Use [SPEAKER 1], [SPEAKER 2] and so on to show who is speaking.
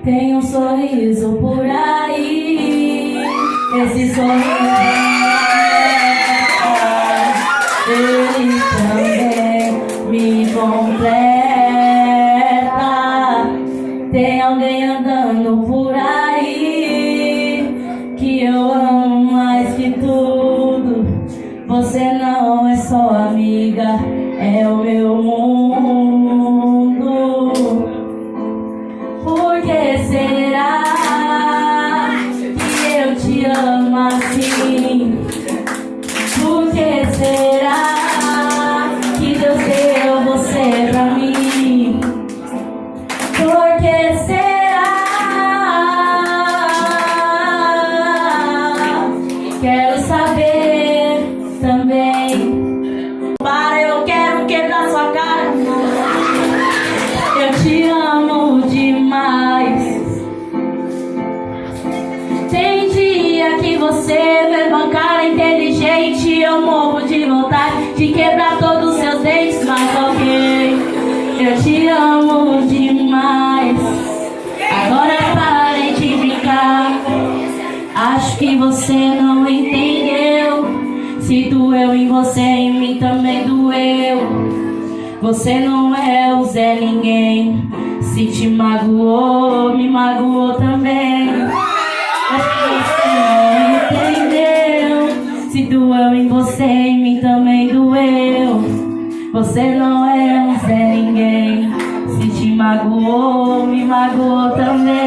[SPEAKER 1] Tem um sorriso por aí, esse sorriso ele também me completa. Tem alguém andando por aí que eu amo mais que tudo. Você não é só amiga, é o meu mundo. Por que será que eu te amo assim? Por que será que Deus deu você pra mim? Por que será? Quero saber também. Para, eu quero quebrar sua cara. Eu te amo demais. Tem dia que você vê uma cara inteligente, eu morro de vontade de quebrar todos os seus dentes, mas ok, eu te amo demais. Agora parem de brincar. Acho que você não entendeu. Se doeu em você, em mim também doeu. Você não é o Zé Ninguém. Se te magoou, me magoou também. Você não entendeu. Se doeu em você, em mim também doeu. Você não é um Zé Ninguém. Se te magoou, me magoou também.